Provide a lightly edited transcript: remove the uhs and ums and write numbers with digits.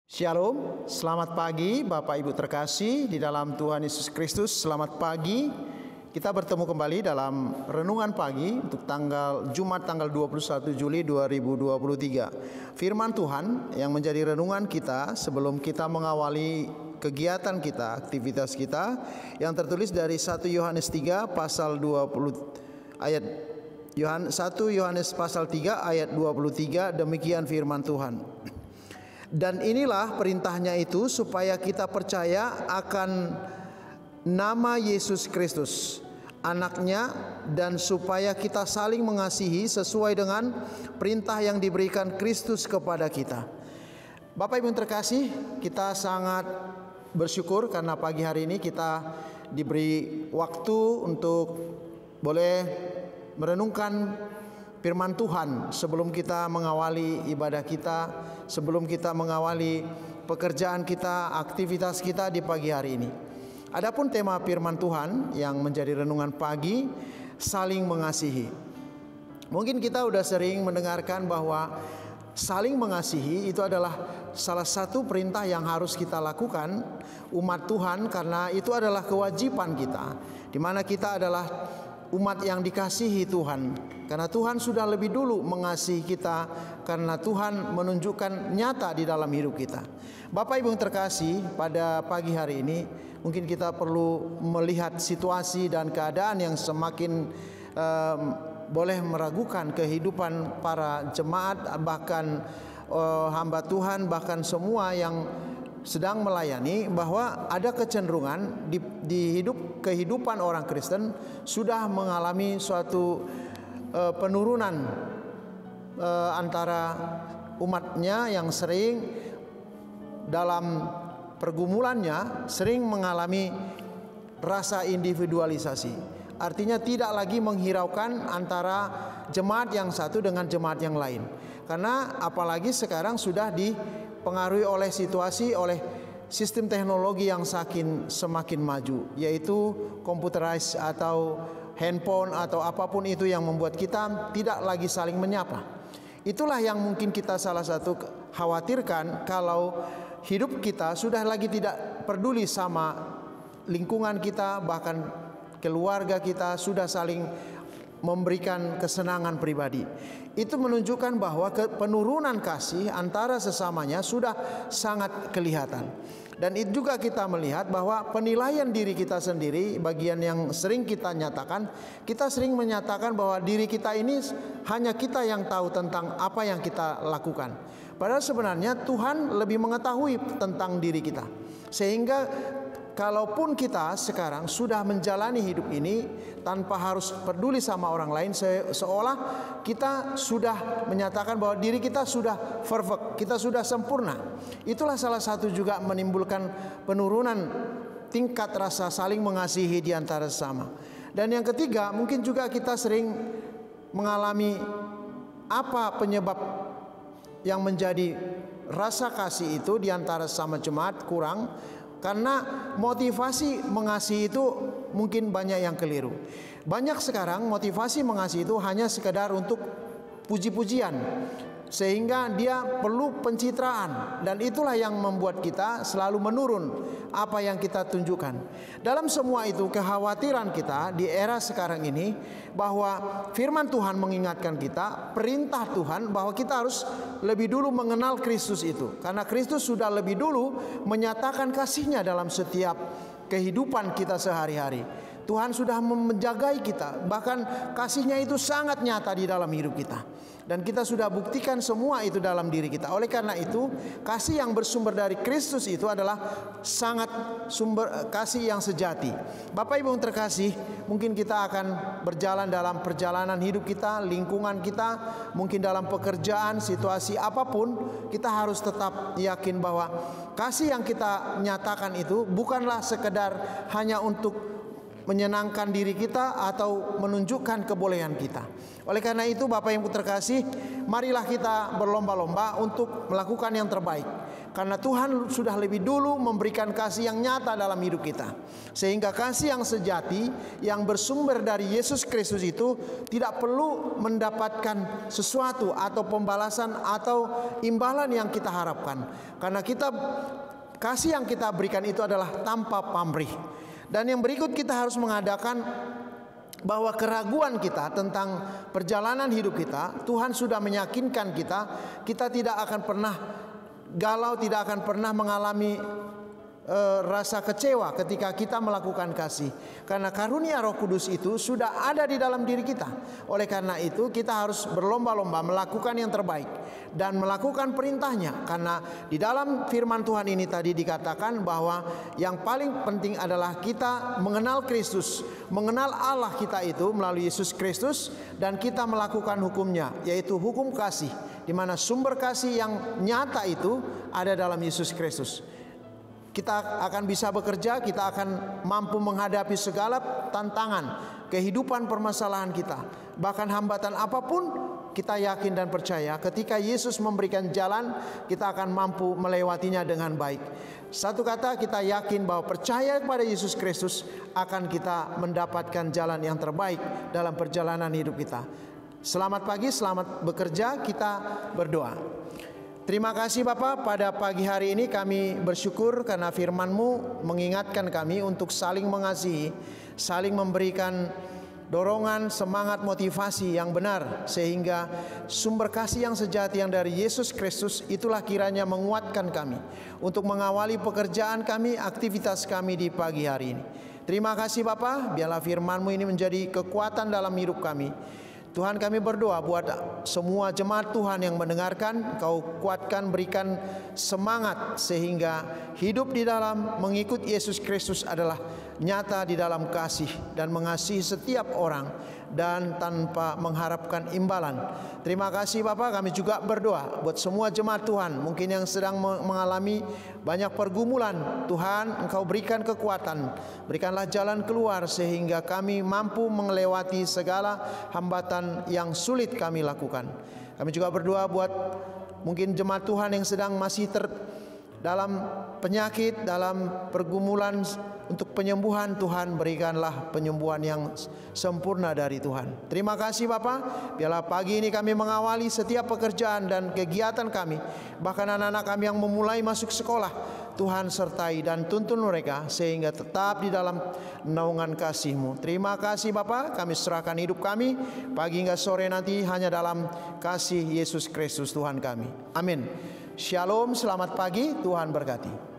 Shalom, selamat pagi Bapak Ibu terkasih di dalam Tuhan Yesus Kristus. Selamat pagi. Kita bertemu kembali dalam renungan pagi untuk Jumat tanggal 21 Juli 2023. Firman Tuhan yang menjadi renungan kita sebelum kita mengawali kegiatan kita, aktivitas kita, yang tertulis dari 1 Yohanes 3 pasal 20 ayat 1 Yohanes pasal 3 ayat 23. Demikian firman Tuhan. Dan inilah perintahnya itu, supaya kita percaya akan nama Yesus Kristus, anaknya, dan supaya kita saling mengasihi sesuai dengan perintah yang diberikan Kristus kepada kita. Bapak Ibu terkasih, kita sangat bersyukur karena pagi hari ini kita diberi waktu untuk boleh merenungkan firman Tuhan sebelum kita mengawali ibadah kita, sebelum kita mengawali pekerjaan kita, aktivitas kita di pagi hari ini. Adapun tema firman Tuhan yang menjadi renungan pagi, saling mengasihi. Mungkin kita sudah sering mendengarkan bahwa saling mengasihi itu adalah salah satu perintah yang harus kita lakukan umat Tuhan, karena itu adalah kewajiban kita, di mana kita adalah umat yang dikasihi Tuhan, karena Tuhan sudah lebih dulu mengasihi kita, karena Tuhan menunjukkan nyata di dalam hidup kita. Bapak Ibu yang terkasih, pada pagi hari ini mungkin kita perlu melihat situasi dan keadaan yang semakin boleh meragukan kehidupan para jemaat, bahkan hamba Tuhan, bahkan semua yang sedang melayani, bahwa ada kecenderungan di kehidupan orang Kristen sudah mengalami suatu penurunan antara umatnya yang sering dalam pergumulannya sering mengalami rasa individualisasi. Artinya tidak lagi menghiraukan antara jemaat yang satu dengan jemaat yang lain, karena apalagi sekarang sudah dipengaruhi oleh situasi, oleh sistem teknologi yang semakin maju, yaitu computerized atau handphone atau apapun itu yang membuat kita tidak lagi saling menyapa. Itulah yang mungkin kita salah satu khawatirkan, kalau hidup kita sudah lagi tidak peduli sama lingkungan kita, bahkan keluarga kita sudah saling memberikan kesenangan pribadi. Itu menunjukkan bahwa penurunan kasih antara sesamanya sudah sangat kelihatan. Dan itu juga kita melihat bahwa penilaian diri kita sendiri, bagian yang sering kita nyatakan, kita sering menyatakan bahwa diri kita ini hanya kita yang tahu tentang apa yang kita lakukan. Padahal sebenarnya Tuhan lebih mengetahui tentang diri kita. Sehingga kalaupun kita sekarang sudah menjalani hidup ini tanpa harus peduli sama orang lain, seolah kita sudah menyatakan bahwa diri kita sudah perfect, kita sudah sempurna. Itulah salah satu juga menimbulkan penurunan tingkat rasa saling mengasihi di antara sesama. Dan yang ketiga, mungkin juga kita sering mengalami apa penyebab yang menjadi rasa kasih itu di antara sesama jemaat kurang. Karena motivasi mengasihi itu mungkin banyak yang keliru. Banyak sekarang motivasi mengasihi itu hanya sekedar untuk puji-pujian, sehingga dia perlu pencitraan, dan itulah yang membuat kita selalu menurun apa yang kita tunjukkan. Dalam semua itu, kekhawatiran kita di era sekarang ini bahwa firman Tuhan mengingatkan kita, perintah Tuhan bahwa kita harus lebih dulu mengenal Kristus itu, karena Kristus sudah lebih dulu menyatakan kasih-Nya dalam setiap kehidupan kita sehari-hari. Tuhan sudah menjagai kita, bahkan kasih-Nya itu sangat nyata di dalam hidup kita, dan kita sudah buktikan semua itu dalam diri kita. Oleh karena itu, kasih yang bersumber dari Kristus itu adalah sangat sumber kasih yang sejati. Bapak Ibu yang terkasih, mungkin kita akan berjalan dalam perjalanan hidup kita, lingkungan kita, mungkin dalam pekerjaan, situasi apapun, kita harus tetap yakin bahwa kasih yang kita nyatakan itu bukanlah sekedar hanya untuk menyenangkan diri kita atau menunjukkan kebolehan kita. Oleh karena itu, Bapak yang terkasih, marilah kita berlomba-lomba untuk melakukan yang terbaik. Karena Tuhan sudah lebih dulu memberikan kasih yang nyata dalam hidup kita. Sehingga kasih yang sejati yang bersumber dari Yesus Kristus itu tidak perlu mendapatkan sesuatu atau pembalasan atau imbalan yang kita harapkan. Karena kasih yang kita berikan itu adalah tanpa pamrih. Dan yang berikut kita harus mengadakan bahwa keraguan kita tentang perjalanan hidup kita, Tuhan sudah meyakinkan kita tidak akan pernah galau, tidak akan pernah mengalami rasa kecewa ketika kita melakukan kasih. Karena karunia Roh Kudus itu sudah ada di dalam diri kita. Oleh karena itu kita harus berlomba-lomba melakukan yang terbaik dan melakukan perintahnya. Karena di dalam firman Tuhan ini tadi dikatakan bahwa yang paling penting adalah kita mengenal Kristus, mengenal Allah kita itu melalui Yesus Kristus, dan kita melakukan hukumnya, yaitu hukum kasih, di mana sumber kasih yang nyata itu ada dalam Yesus Kristus. Kita akan bisa bekerja, kita akan mampu menghadapi segala tantangan kehidupan, permasalahan kita. Bahkan hambatan apapun, kita yakin dan percaya ketika Yesus memberikan jalan, kita akan mampu melewatinya dengan baik. Satu kata, kita yakin bahwa percaya kepada Yesus Kristus akan kita mendapatkan jalan yang terbaik dalam perjalanan hidup kita. Selamat pagi, selamat bekerja, kita berdoa. Terima kasih Bapa, pada pagi hari ini kami bersyukur karena firman-Mu mengingatkan kami untuk saling mengasihi, saling memberikan dorongan, semangat, motivasi yang benar, sehingga sumber kasih yang sejati yang dari Yesus Kristus itulah kiranya menguatkan kami untuk mengawali pekerjaan kami, aktivitas kami di pagi hari ini. Terima kasih Bapa, biarlah firman-Mu ini menjadi kekuatan dalam hidup kami. Tuhan, kami berdoa buat semua jemaat Tuhan yang mendengarkan, Kau kuatkan, berikan semangat sehingga hidup di dalam mengikut Yesus Kristus adalah nyata di dalam kasih dan mengasihi setiap orang dan tanpa mengharapkan imbalan. Terima kasih Bapa, kami juga berdoa buat semua jemaat Tuhan mungkin yang sedang mengalami banyak pergumulan. Tuhan, Engkau berikan kekuatan, berikanlah jalan keluar sehingga kami mampu melewati segala hambatan yang sulit kami lakukan. Kami juga berdoa buat mungkin jemaat Tuhan yang sedang masih dalam penyakit, dalam pergumulan untuk penyembuhan. Tuhan, berikanlah penyembuhan yang sempurna dari Tuhan. Terima kasih Bapa, biarlah pagi ini kami mengawali setiap pekerjaan dan kegiatan kami, bahkan anak-anak kami yang memulai masuk sekolah. Tuhan sertai dan tuntun mereka sehingga tetap di dalam naungan kasih-Mu. Terima kasih Bapa, kami serahkan hidup kami pagi hingga sore nanti hanya dalam kasih Yesus Kristus Tuhan kami. Amin. Shalom, selamat pagi, Tuhan berkati.